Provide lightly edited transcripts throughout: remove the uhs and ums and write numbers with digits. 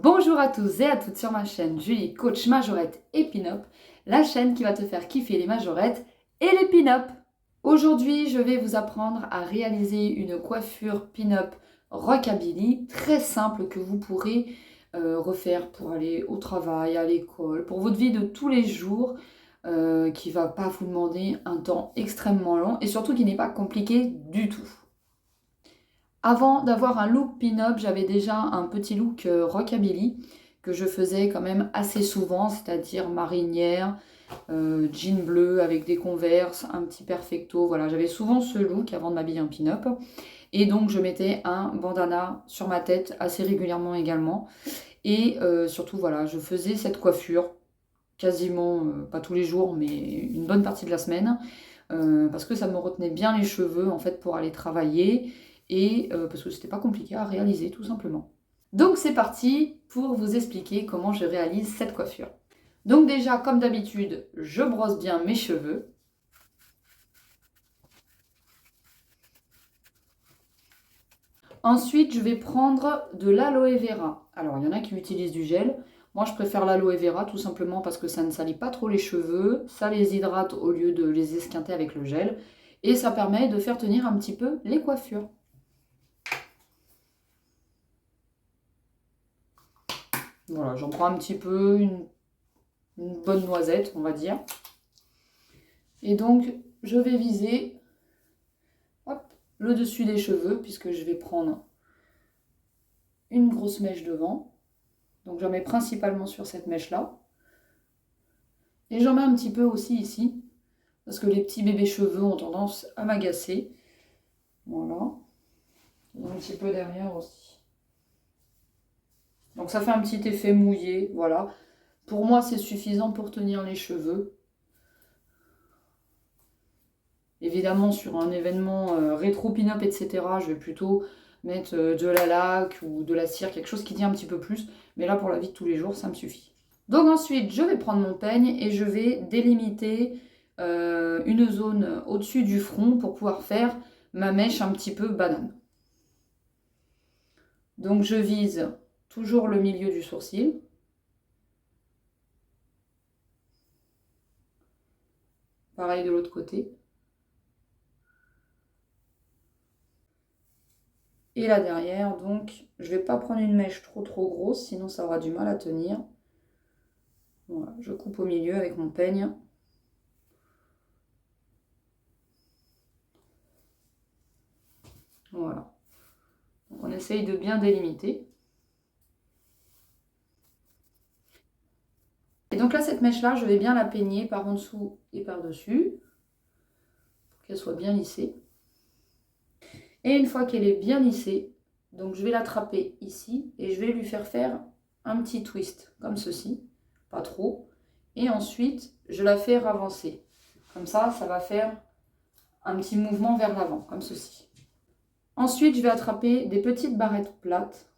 Bonjour à tous et à toutes sur ma chaîne Julie Coach Majorette et Pin-Up, la chaîne qui va te faire kiffer les majorettes et les pin-up. Aujourd'hui, je vais vous apprendre à réaliser une coiffure pin-up rockabilly très simple que vous pourrez refaire pour aller au travail, à l'école, pour votre vie de tous les jours, qui ne va pas vous demander un temps extrêmement long et surtout qui n'est pas compliqué du tout. Avant d'avoir un look pin-up, j'avais déjà un petit look rockabilly que je faisais quand même assez souvent, c'est-à-dire marinière, jean bleu avec des converses, un petit perfecto. Voilà, j'avais souvent ce look avant de m'habiller en pin-up. Et donc je mettais un bandana sur ma tête assez régulièrement également. Et surtout, voilà, je faisais cette coiffure quasiment, pas tous les jours, mais une bonne partie de la semaine. Parce que ça me retenait bien les cheveux en fait pour aller travailler et parce que c'était pas compliqué à réaliser tout simplement. Donc c'est parti pour vous expliquer comment je réalise cette coiffure. Donc déjà comme d'habitude, je brosse bien mes cheveux. Ensuite, je vais prendre de l'aloe vera. Alors, il y en a qui utilisent du gel. Moi, je préfère l'aloe vera tout simplement parce que ça ne salit pas trop les cheveux. Ça les hydrate au lieu de les esquinter avec le gel. Et ça permet de faire tenir un petit peu les coiffures. Voilà, j'en prends un petit peu, une bonne noisette, on va dire. Et donc, je vais viser hop, le dessus des cheveux, puisque je vais prendre une grosse mèche devant. Donc, j'en mets principalement sur cette mèche-là. Et j'en mets un petit peu aussi ici, parce que les petits bébés cheveux ont tendance à m'agacer. Voilà. Et un petit peu derrière aussi. Donc, ça fait un petit effet mouillé, voilà. Pour moi, c'est suffisant pour tenir les cheveux. Évidemment, sur un événement rétro pin-up, etc., je vais plutôt mettre de la laque ou de la cire, quelque chose qui tient un petit peu plus. Mais là, pour la vie de tous les jours, ça me suffit. Donc ensuite, je vais prendre mon peigne et je vais délimiter une zone au-dessus du front pour pouvoir faire ma mèche un petit peu banane. Donc je vise toujours le milieu du sourcil. Pareil de l'autre côté. Et là derrière, donc, je ne vais pas prendre une mèche trop grosse, sinon ça aura du mal à tenir. Voilà, je coupe au milieu avec mon peigne. Voilà. Donc on essaye de bien délimiter. Et donc là, cette mèche-là, je vais bien la peigner par en dessous et par-dessus, pour qu'elle soit bien lissée. Et une fois qu'elle est bien lissée, donc je vais l'attraper ici et je vais lui faire un petit twist, comme ceci, pas trop. Et ensuite, je la fais avancer. Comme ça va faire un petit mouvement vers l'avant, comme ceci. Ensuite, je vais attraper des petites barrettes plates.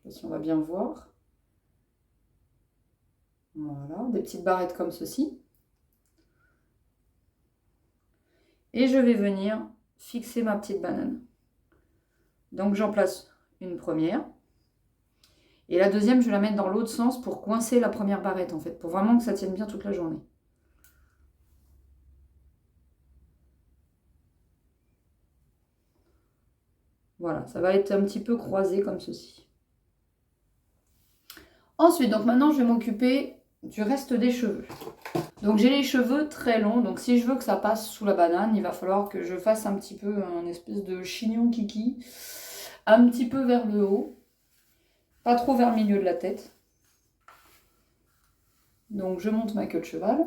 Je ne sais pas si on va bien voir. Voilà, des petites barrettes comme ceci. Et je vais venir fixer ma petite banane. Donc j'en place une première. Et la deuxième, je vais la mettre dans l'autre sens pour coincer la première barrette en fait, pour vraiment que ça tienne bien toute la journée. Voilà, ça va être un petit peu croisé comme ceci. Ensuite, donc maintenant, je vais m'occuper du reste des cheveux. Donc j'ai les cheveux très longs, donc si je veux que ça passe sous la banane, il va falloir que je fasse un petit peu un espèce de chignon kiki, un petit peu vers le haut, pas trop vers le milieu de la tête. Donc je monte ma queue de cheval.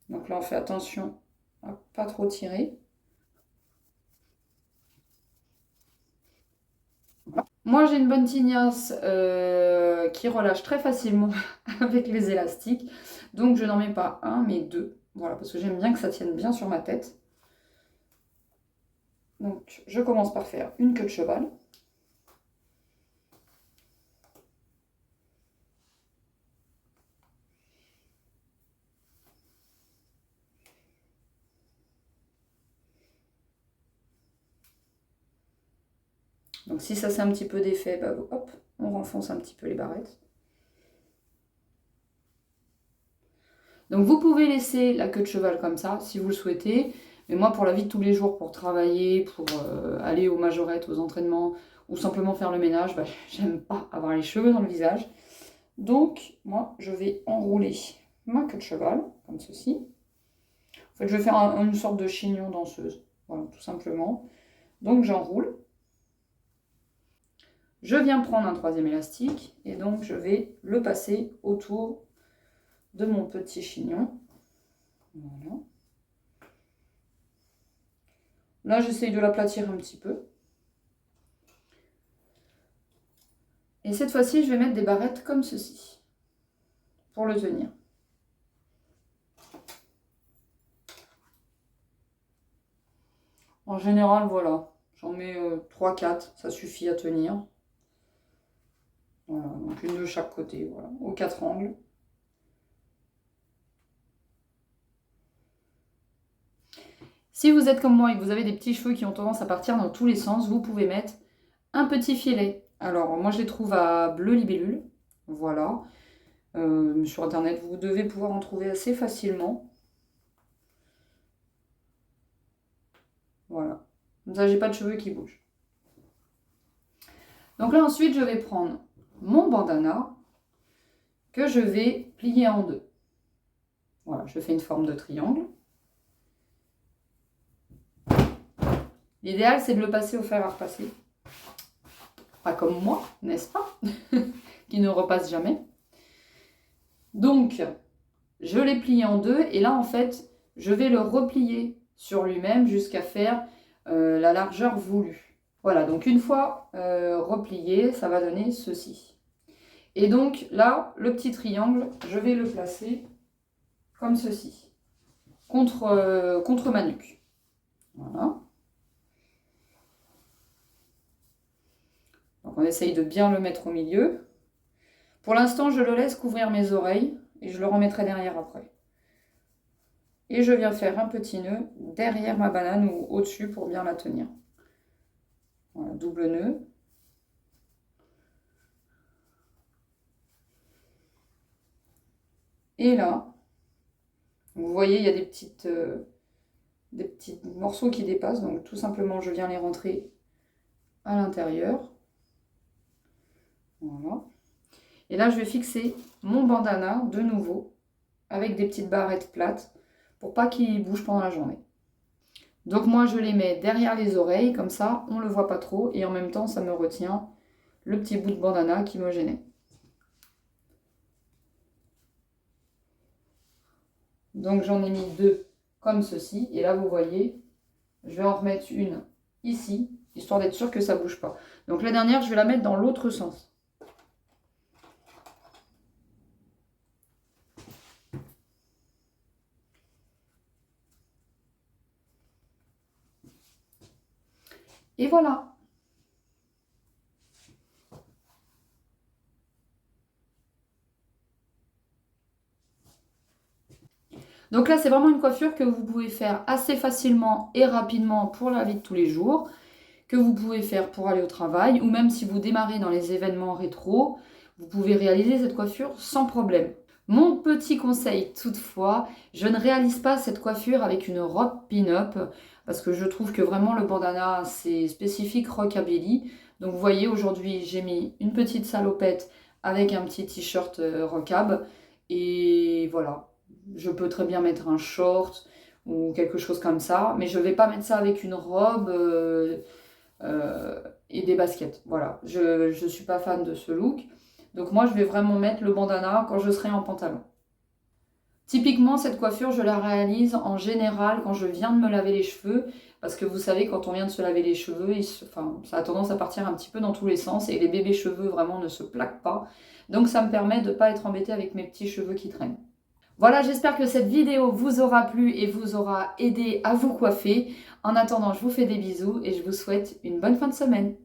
Donc là on fait attention à pas trop tirer. Moi j'ai une bonne tignasse qui relâche très facilement avec les élastiques. Donc je n'en mets pas un mais deux. Voilà, parce que j'aime bien que ça tienne bien sur ma tête. Donc je commence par faire une queue de cheval. Donc si ça c'est un petit peu d'effet, bah, hop, on renfonce un petit peu les barrettes. Donc vous pouvez laisser la queue de cheval comme ça, si vous le souhaitez. Mais moi, pour la vie de tous les jours, pour travailler, pour aller aux majorettes, aux entraînements, ou simplement faire le ménage, bah, j'aime pas avoir les cheveux dans le visage. Donc, moi, je vais enrouler ma queue de cheval, comme ceci. En fait, je vais faire une sorte de chignon danseuse, voilà, tout simplement. Donc, j'enroule. Je viens prendre un troisième élastique, et donc je vais le passer autour de mon petit chignon. Voilà. Là, j'essaye de l'aplatir un petit peu. Et cette fois-ci, je vais mettre des barrettes comme ceci, pour le tenir. En général, voilà, j'en mets 3-4, ça suffit à tenir. Voilà, donc une de chaque côté, voilà, aux 4 angles. Si vous êtes comme moi et que vous avez des petits cheveux qui ont tendance à partir dans tous les sens, vous pouvez mettre un petit filet. Alors, moi, je les trouve à Bleu Libellule. Voilà. Sur Internet, vous devez pouvoir en trouver assez facilement. Voilà. Comme ça, j'ai pas de cheveux qui bougent. Donc là, ensuite, je vais prendre mon bandana que je vais plier en deux. Voilà, je fais une forme de triangle. L'idéal, c'est de le passer au fer à repasser. Pas comme moi, n'est-ce pas? Qui ne repasse jamais. Donc, je l'ai plié en deux. Et là, en fait, je vais le replier sur lui-même jusqu'à faire la largeur voulue. Voilà, donc une fois replié, ça va donner ceci. Et donc, là, le petit triangle, je vais le placer comme ceci. Contre ma nuque. Voilà. Donc on essaye de bien le mettre au milieu. Pour l'instant, je le laisse couvrir mes oreilles et je le remettrai derrière après. Et je viens faire un petit nœud derrière ma banane ou au-dessus pour bien la tenir. Voilà, double nœud. Et là, vous voyez, il y a des petits morceaux qui dépassent. Donc tout simplement, je viens les rentrer à l'intérieur. Voilà. Et là, je vais fixer mon bandana de nouveau avec des petites barrettes plates pour pas qu'il bouge pendant la journée. Donc moi, je les mets derrière les oreilles, comme ça, on ne le voit pas trop. Et en même temps, ça me retient le petit bout de bandana qui me gênait. Donc j'en ai mis deux comme ceci. Et là, vous voyez, je vais en remettre une ici, histoire d'être sûr que ça ne bouge pas. Donc la dernière, je vais la mettre dans l'autre sens. Et voilà. Donc là, c'est vraiment une coiffure que vous pouvez faire assez facilement et rapidement pour la vie de tous les jours, que vous pouvez faire pour aller au travail, ou même si vous démarrez dans les événements rétro, vous pouvez réaliser cette coiffure sans problème. Mon petit conseil toutefois, je ne réalise pas cette coiffure avec une robe pin-up, parce que je trouve que vraiment le bandana, c'est spécifique rockabilly. Donc vous voyez, aujourd'hui, j'ai mis une petite salopette avec un petit t-shirt rockab, et voilà. Je peux très bien mettre un short ou quelque chose comme ça, mais je ne vais pas mettre ça avec une robe et des baskets. Voilà, je ne suis pas fan de ce look. Donc moi, je vais vraiment mettre le bandana quand je serai en pantalon. Typiquement, cette coiffure, je la réalise en général quand je viens de me laver les cheveux. Parce que vous savez, quand on vient de se laver les cheveux, ça a tendance à partir un petit peu dans tous les sens. Et les bébés cheveux, vraiment, ne se plaquent pas. Donc ça me permet de ne pas être embêtée avec mes petits cheveux qui traînent. Voilà, j'espère que cette vidéo vous aura plu et vous aura aidé à vous coiffer. En attendant, je vous fais des bisous et je vous souhaite une bonne fin de semaine.